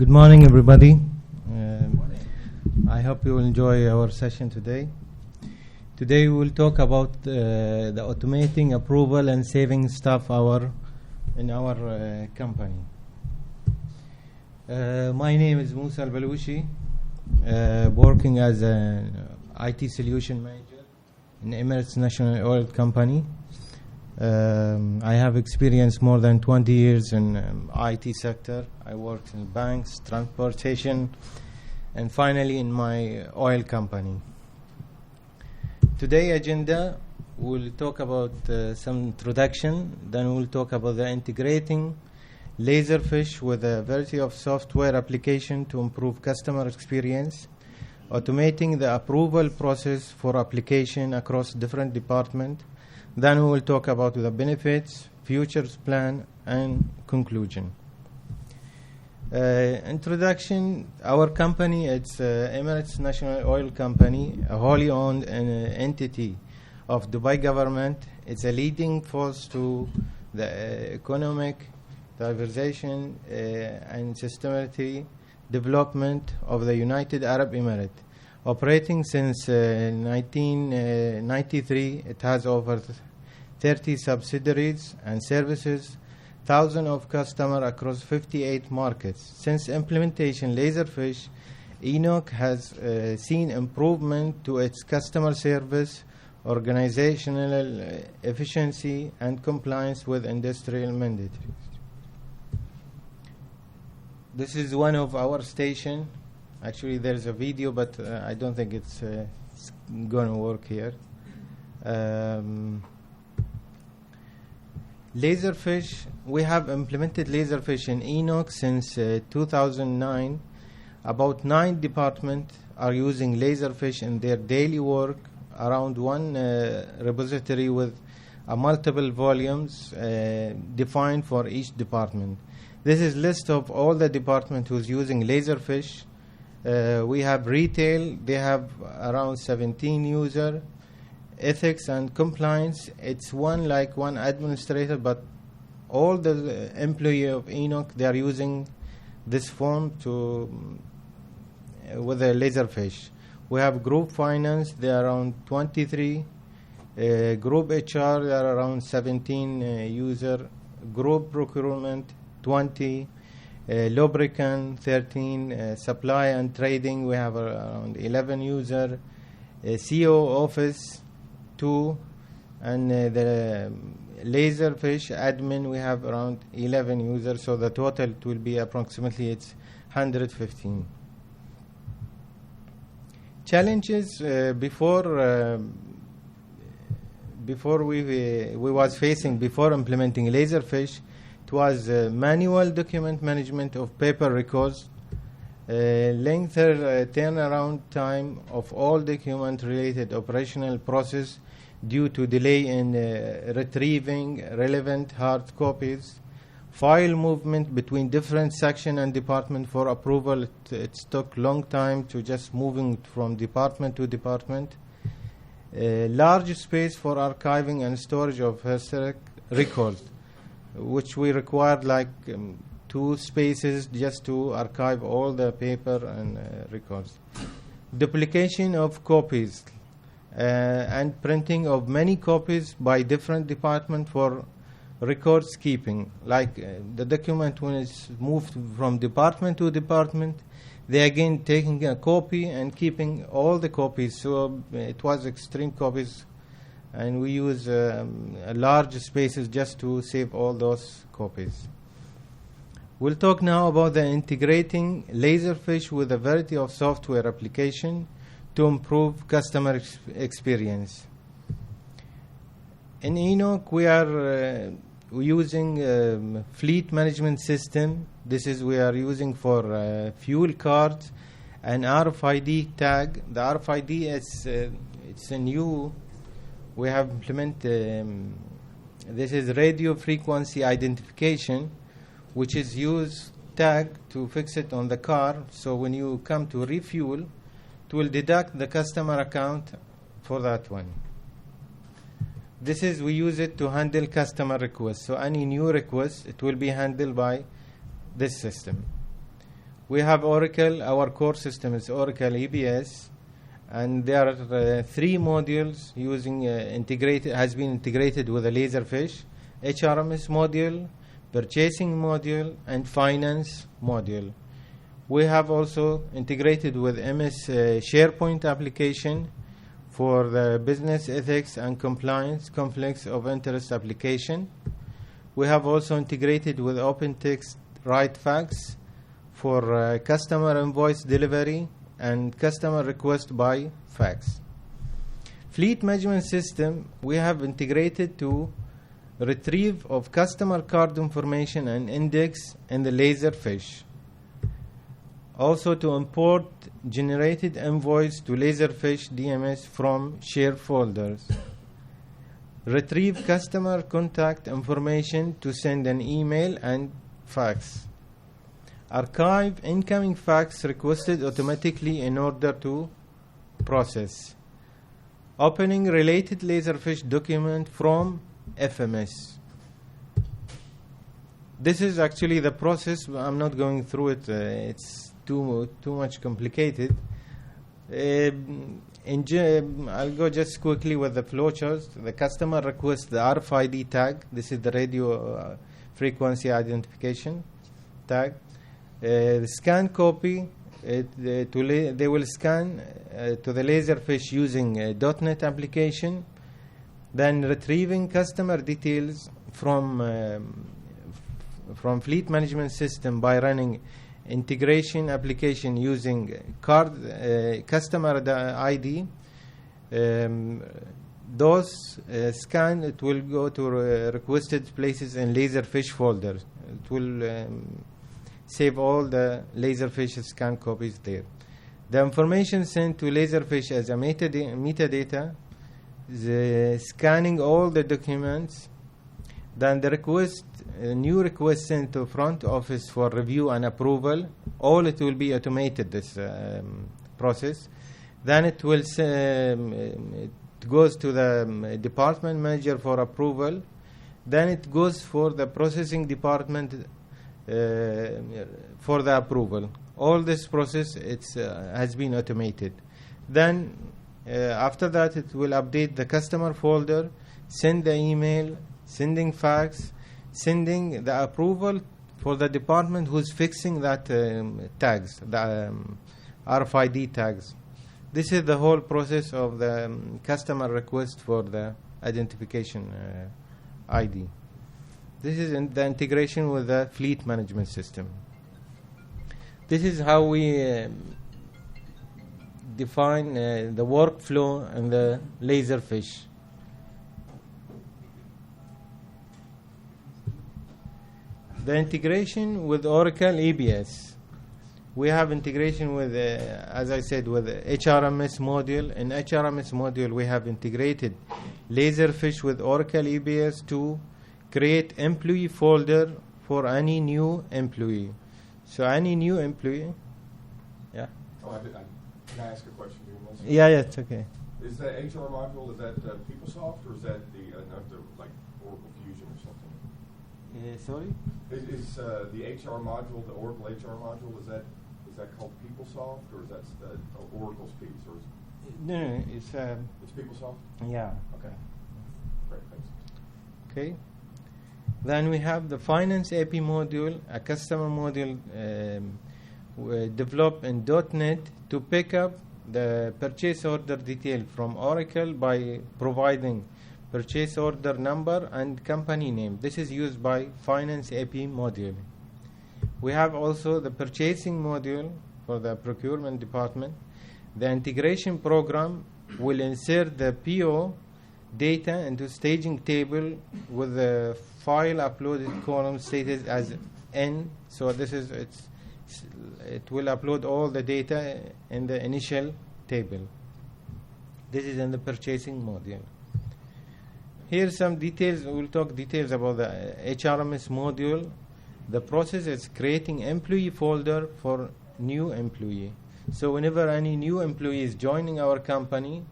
Good morning, everybody. I hope you will enjoy our session today. Today we will talk about the automating approval and saving staff in our company. My name is Moosa Balooshi, working as an IT solution manager in Emirates National Oil Company. I have experience more than 20 years in IT sector. I worked in banks, transportation, and finally in my oil company. Today agenda, we'll talk about some introduction, then we'll talk about the integrating Laserfiche with a variety of software application to improve customer experience, automating the approval process for application across different departments. Then we will talk about the benefits, futures plan, and conclusion. Introduction, our company, it's Emirates National Oil Company, a wholly owned entity of Dubai government. It's a leading force to the economic diversification and sustainability development of the United Arab Emirates. Operating since 1993, it has over 30 subsidiaries and services, thousands of customers across 58 markets. Since implementation, Laserfiche, ENOC has seen improvement to its customer service, organizational efficiency, and compliance with industrial mandates. This is one of our stations. Actually, there's a video, but I don't think it's going to work here. Laserfiche, we have implemented Laserfiche in ENOC since 2009. About 9 departments are using Laserfiche in their daily work, around one repository with multiple volumes defined for each department. This is list of all the departments who's using Laserfiche. We have retail, they have around 17 users. Ethics and compliance, it's one administrator, but all the employee of ENOC, they are using this form with a Laserfiche. We have group finance, they are around 23. Group HR, they are around 17 users. Group procurement, 20. Lubricant, 13. Supply and trading, we have around 11 users. CO office, 2. And the Laserfiche admin, we have around 11 users. So the total it will be approximately 115. Challenges before we was facing before implementing Laserfiche. It was manual document management of paper records, lengthier turnaround time of all document-related operational process due to delay in retrieving relevant hard copies, file movement between different section and department for approval. It took long time to just moving from department to department. Large space for archiving and storage of historic records, which we required 2 spaces just to archive all the paper and records. Duplication of copies and printing of many copies by different departments for records keeping. The document, when it's moved from department to department, they again taking a copy and keeping all the copies. So it was extreme copies, and we use large spaces just to save all those copies. We'll talk now about the integrating Laserfiche with a variety of software application to improve customer experience. In ENOC, we are using fleet management system. This is we are using for fuel cards and RFID tag. The RFID is it's a new. We have implemented. This is radio frequency identification, which is used tag to fix it on the car. So when you come to refuel, it will deduct the customer account for that one. This is, we use it to handle customer requests. So any new request, it will be handled by this system. We have Oracle. Our core system is Oracle EBS, and there are 3 modules using has been integrated with a Laserfiche: HRMS module, purchasing module, and finance module. We have also integrated with MS SharePoint application for the business ethics and compliance conflicts of interest application. We have also integrated with OpenText WriteFax for customer invoice delivery and customer request by fax. Fleet management system, we have integrated to retrieve of customer card information and index in the Laserfiche. Also to import generated invoice to Laserfiche DMS from shared folders. Retrieve customer contact information to send an email and fax. Archive incoming fax requested automatically in order to process. Opening related Laserfiche document from FMS. This is actually the process. I'm not going through it. It's too much complicated. I'll go just quickly with the flowcharts. The customer requests the RFID tag. This is the radio frequency identification tag. The scan copy. They will scan to the Laserfiche using a .NET application. Then retrieving customer details from fleet management system by running integration application using customer ID. Those scan, it will go to requested places in Laserfiche folder. It will save all the Laserfiche scan copies there. The information sent to Laserfiche as a metadata, scanning all the documents. Then the request, new request sent to front office for review and approval. All it will be automated, this process. Then it will it goes to the department manager for approval. Then it goes for the processing department for the approval. All this process has been automated. Then after that it will update the customer folder, send the email, sending fax, sending the approval for the department who's fixing that tags, the RFID tags. This is the whole process of the customer request for the identification ID. This is the integration with the fleet management system. This is how we define the workflow and the Laserfiche. The integration with Oracle EBS. We have integration with, as I said, with HRMS module. In HRMS module, we have integrated Laserfiche with Oracle EBS to create employee folder for any new employee. So any new employee, yeah. Oh, can I ask a question? Yeah, it's okay. Is that HR module, is that PeopleSoft, or is that the like Oracle Fusion or something? Sorry? Is the HR module, the Oracle HR module, is that called PeopleSoft, or is that the Oracle's piece? Or is No, it's PeopleSoft? yeah. Okay. Great, thanks. Okay. Then we have the Finance AP module, a customer module developed in .NET to pick up the purchase order detail from Oracle by providing purchase order number and company name. This is used by Finance AP module. We have also the purchasing module for the procurement department. The integration program will insert the PO data into staging table with the file uploaded column stated as N. So this is it will upload all the data in the initial table. This is in the purchasing module. Here some details. We'll talk details about the HRMS module. The process is creating employee folder for new employee. So whenever any new employee is joining our company,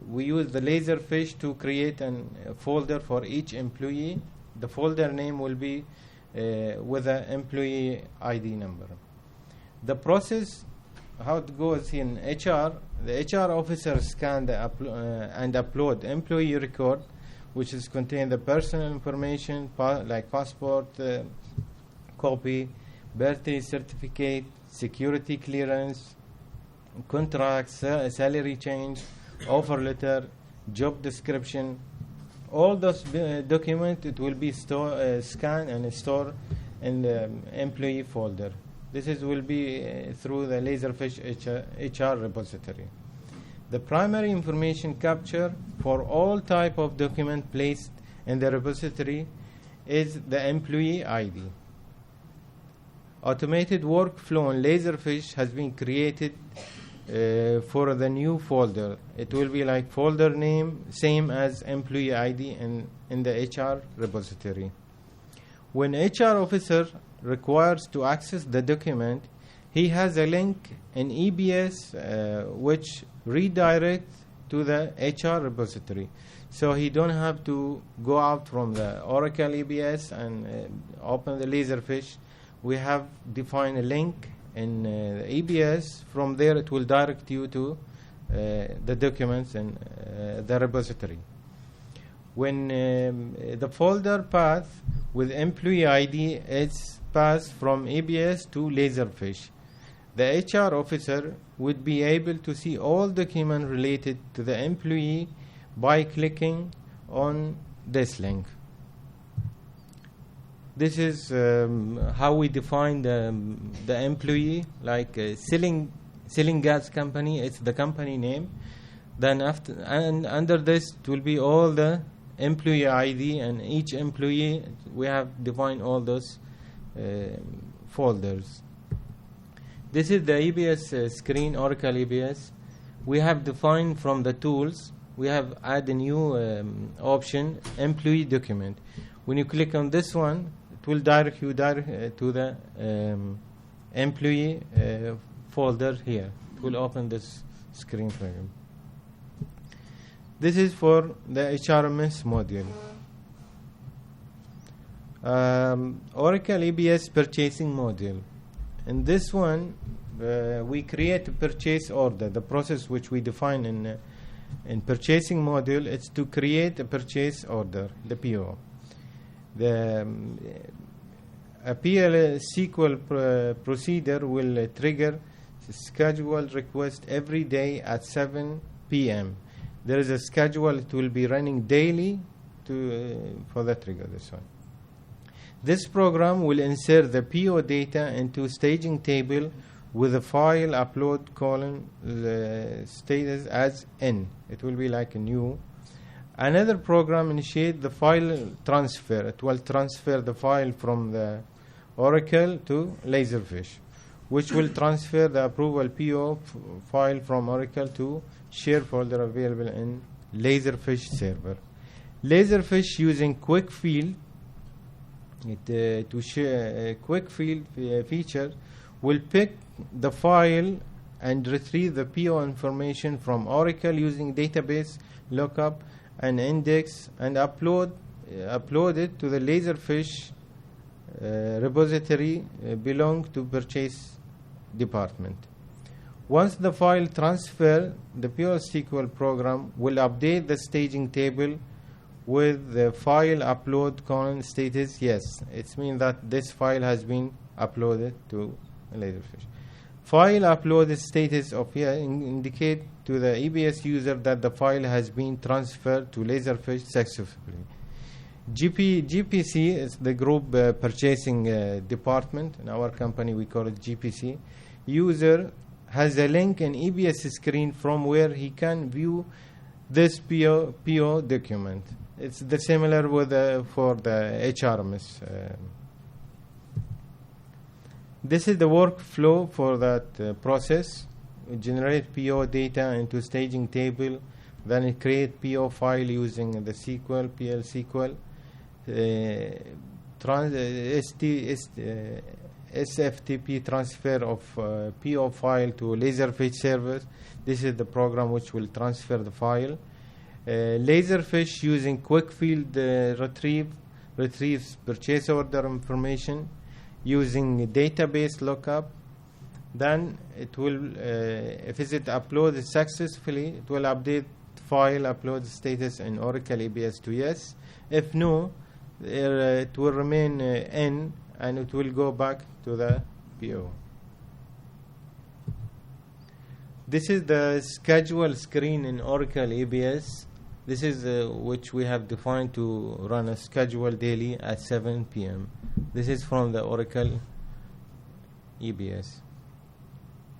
we use the Laserfiche to create a folder for each employee. The folder name will be with an employee ID number. The process, how it goes in HR, the HR officer scan and upload employee record, which is contain the personal information like passport copy, birthday certificate, security clearance, contracts, salary change, offer letter, job description. All those documents, it will be scanned and stored in the employee folder. This will be through the Laserfiche HR repository. The primary information capture for all type of document placed in the repository is the employee ID. Automated workflow on Laserfiche has been created for the new folder. It will be like folder name, same as employee ID in the HR repository. When HR officer requires to access the document, he has a link in EBS which redirects to the HR repository. So he don't have to go out from the Oracle EBS and open the Laserfiche. We have defined a link in EBS. From there it will direct you to the documents in the repository. When the folder path with employee ID is passed from EBS to Laserfiche, the HR officer would be able to see all documents related to the employee by clicking on this link. This is how we define the employee, like selling gas company. It's the company name. Then under this it will be all the employee ID, and each employee we have defined all those folders. This is the EBS screen, Oracle EBS. We have defined from the tools. We have added a new option, employee document. When you click on this one, it will direct you to the employee folder here. It will open this screen for you. This is for the HRMS module. Oracle EBS purchasing module. In this one, we create a purchase order. The process which we define in purchasing module is to create a purchase order, the PO. A PL SQL procedure will trigger scheduled request every day at 7 p.m. There is a schedule, it will be running daily for the trigger, this one. This program will insert the PO data into staging table with a file upload column status as N. It will be like a new. Another program initiate the file transfer. It will transfer the file from the Oracle to Laserfiche, which will transfer the approval PO file from Oracle to share folder available in Laserfiche server. Laserfiche using quick field to share a quick field feature will pick the file and retrieve the PO information from Oracle using database lookup and index and upload it to the Laserfiche repository belong to purchase department. Once the file transfer, the PO SQL program will update the staging table with the file upload column status yes. It means that this file has been uploaded to Laserfiche. File upload status of here indicate to the EBS user that the file has been transferred to Laserfiche successfully. GPC is the group purchasing department. In our company we call it GPC. User has a link in EBS screen from where he can view this PO document. It's the similar with for the HRMS. This is the workflow for that process. We generate PO data into staging table, then it create PO file using the SQL, PL SQL, SFTP transfer of PO file to Laserfiche server. This is the program which will transfer the file. Laserfiche using quick field retrieve retrieves purchase order information using database lookup. Then it will, if it uploaded successfully, it will update file upload status in Oracle EBS to yes. If no, it will remain in, and it will go back to the PO. This is the schedule screen in Oracle EBS. This is which we have defined to run a schedule daily at 7 p.m. This is from the Oracle EBS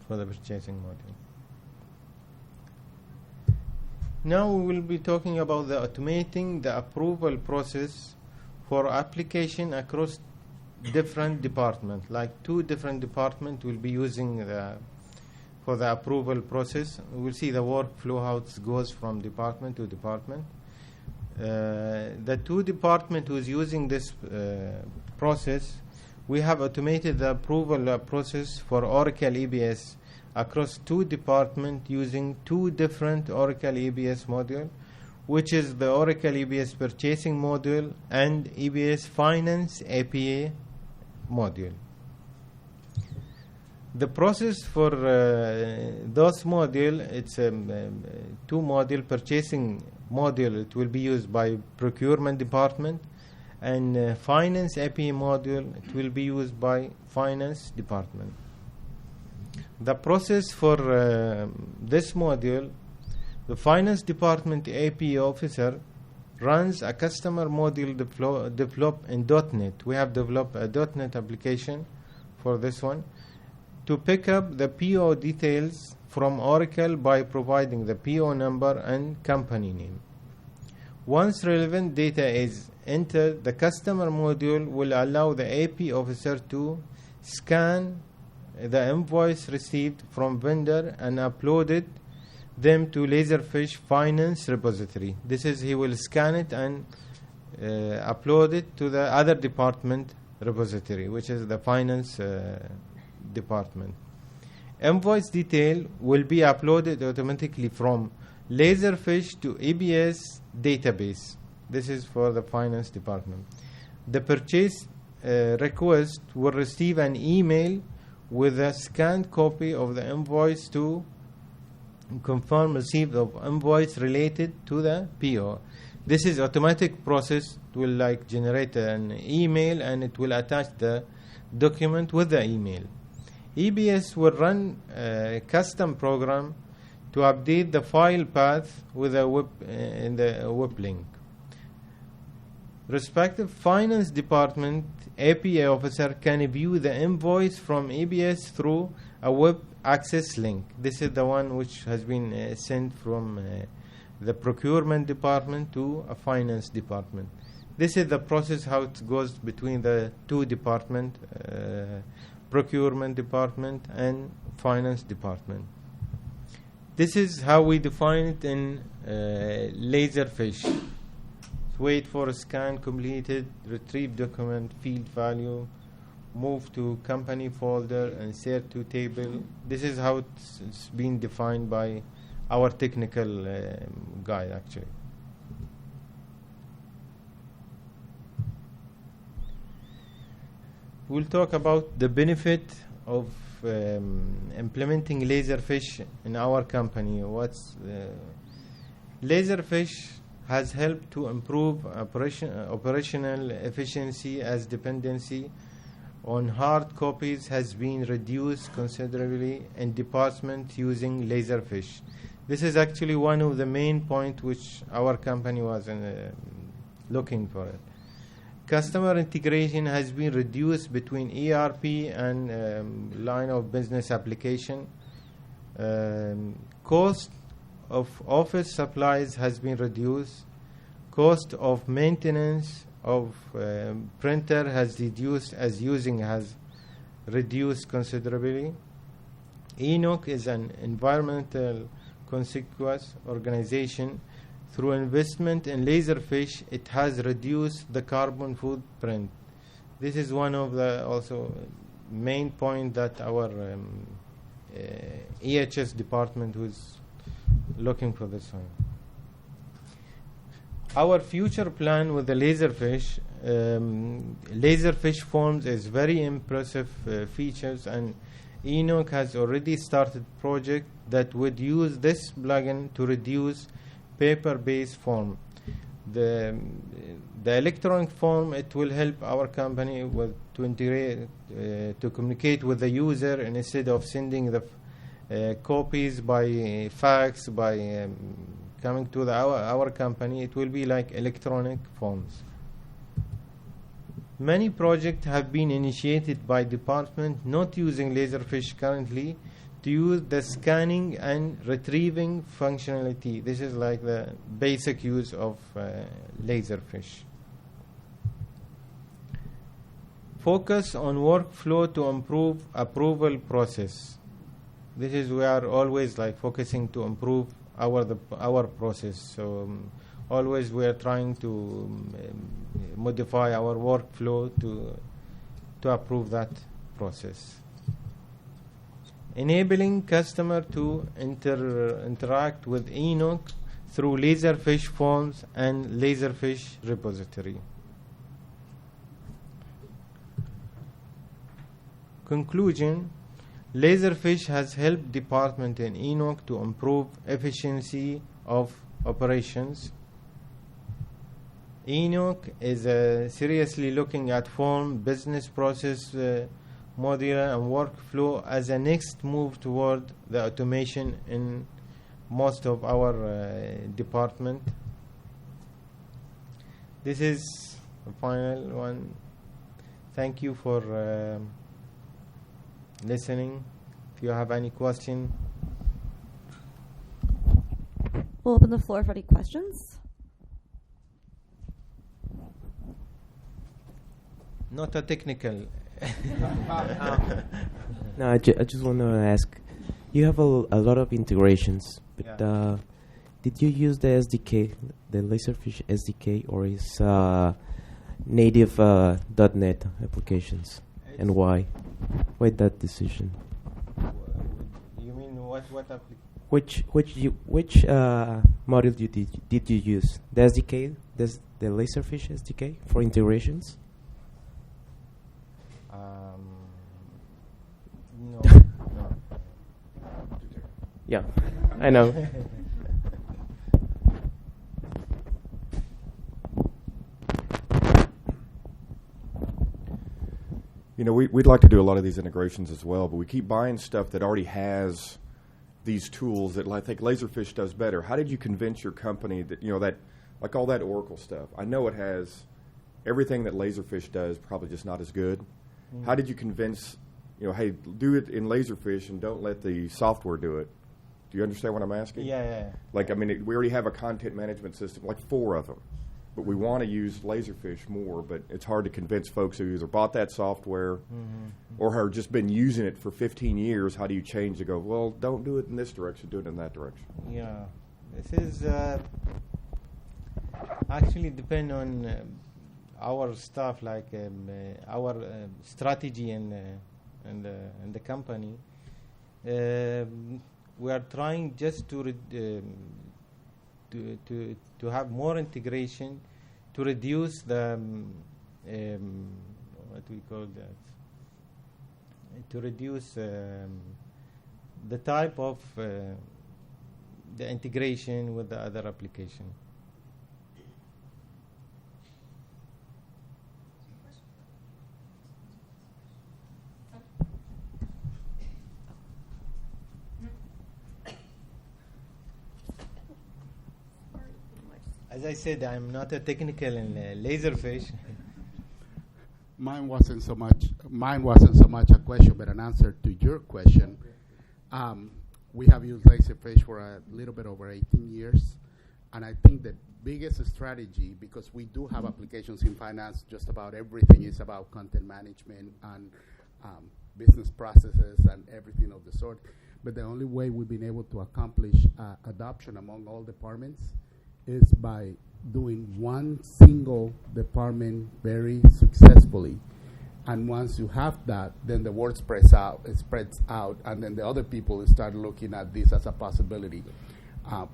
for the purchasing module. Now we will be talking about the automating the approval process for application across different departments. Like 2 different departments will be using for the approval process. We will see the workflow, how it goes from department to department. The 2 departments who is using this process, we have automated the approval process for Oracle EBS across 2 departments using 2 different Oracle EBS modules, which is the Oracle EBS purchasing module and EBS finance APA module. The process for those module, it's a 2 module purchasing module. It will be used by procurement department, and finance APA module, it will be used by finance department. The process for this module, the finance department APA officer runs a customer module developed in .NET. We have developed a .NET application for this one to pick up the PO details from Oracle by providing the PO number and company name. Once relevant data is entered, the customer module will allow the AP officer to scan the invoice received from vendor and upload them to Laserfiche finance repository. This is, he will scan it and upload it to the other department repository, which is the finance department. Invoice detail will be uploaded automatically from Laserfiche to EBS database. This is for the finance department. The purchase request will receive an email with a scanned copy of the invoice to confirm receipt of invoice related to the PO. This is automatic process. It will like generate an email and it will attach the document with the email. EBS will run a custom program to update the file path with a web link. Respective finance department APA officer can view the invoice from EBS through a web access link. This is the one which has been sent from the procurement department to a finance department. This is the process how it goes between the 2 departments, procurement department and finance department. This is how we define it in Laserfiche. Wait for a scan completed, retrieve document, field value, move to company folder, insert to table. This is how it's been defined by our technical guy actually. We'll talk about the benefit of implementing Laserfiche in our company. Laserfiche has helped to improve operational efficiency as dependency on hard copies has been reduced considerably in departments using Laserfiche. This is actually one of the main points which our company was looking for. Customer integration has been reduced between ERP and line of business application. Cost of office supplies has been reduced. Cost of maintenance of printer has reduced as using has reduced considerably. ENOC is an environmental consequence organization. Through investment in Laserfiche, it has reduced the carbon footprint. This is one of the also main point that our EHS department was looking for this one. Our future plan with the Laserfiche, Laserfiche forms is very impressive features, and ENOC has already started project that would use this plugin to reduce paper-based form. The electronic form, it will help our company to integrate to communicate with the user, and instead of sending the copies by fax, by coming to our company, it will be like electronic forms. Many projects have been initiated by department not using Laserfiche currently to use the scanning and retrieving functionality. This is like the basic use of Laserfiche. Focus on workflow to improve approval process. This is we are always like focusing to improve our process. So always we are trying to modify our workflow to approve that process. Enabling customer to interact with ENOC through Laserfiche forms and Laserfiche repository. Conclusion: Laserfiche has helped department in ENOC to improve efficiency of operations. ENOC is seriously looking at form, business process, modular and workflow as a next move toward the automation in most of our department. This is the final one. Thank you for listening. If you have any question. We'll open the floor for any questions. Not a technical. No, I just want to ask. You have a lot of integrations, but Yeah. did you use the SDK, the Laserfiche SDK, or is native .NET applications, and why? Why that decision? You mean what application? Which module did you use? The SDK, the Laserfiche SDK for integrations? No. No. Yeah, I know. You know, we'd like to do a lot of these integrations as well, but we keep buying stuff that already has these tools that I think Laserfiche does better. How did you convince your company that, you know, that, like all that Oracle stuff, I know it has everything that Laserfiche does, probably just not as good. Mm-hmm. How did you convince, you know, hey, do it in Laserfiche and don't let the software do it? Do you understand what I'm asking? Yeah. Like, I mean, we already have a content management system, like 4 of them. But we want to use Laserfiche more, but it's hard to convince folks who either bought that software or have just been using it for 15 years. How do you change to go, well, don't do it in this direction, do it in that direction? Yeah. This is actually depend on our stuff, like our strategy and the company. We are trying just to have more integration, to reduce the what we call that, to reduce the type of the integration with the other application. As I said, I'm not a technical in Laserfiche. Mine wasn't so much a question, but an answer to your question. We have used Laserfiche for a little bit over 18 years, and I think the biggest strategy, because we do have applications in finance, just about everything is about content management and business processes and everything of the sort. But the only way we've been able to accomplish adoption among all departments is by doing one single department very successfully. And once you have that, then the word spreads out, and then the other people start looking at this as a possibility.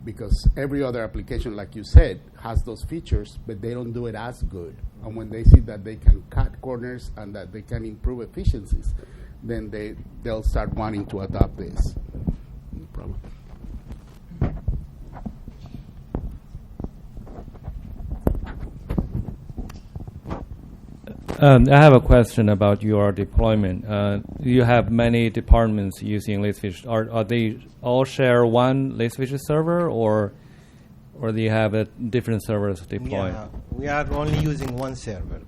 because every other application, like you said, has those features, but they don't do it as good. And when they see that they can cut corners and that they can improve efficiencies, then they'll start wanting to adopt this. No problem. I have a question about your deployment. You have many departments using Laserfiche. Are they all share one Laserfiche server, or do you have different servers deployed? Yeah, we are only using one server.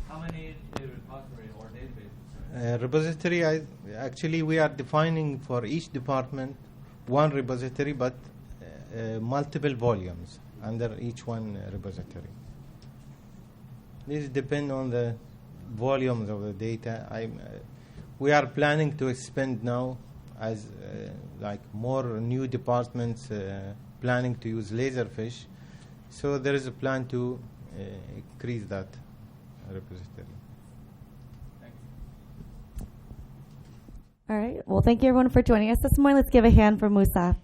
How many repository or database? Repository, actually we are defining for each department one repository, but multiple volumes under each one repository. This depends on the volumes of the data. We are planning to expand now as like more new departments planning to use Laserfiche. So there is a plan to increase that repository. All right. Well, thank you everyone for joining us this morning. Let's give a hand for Moosa.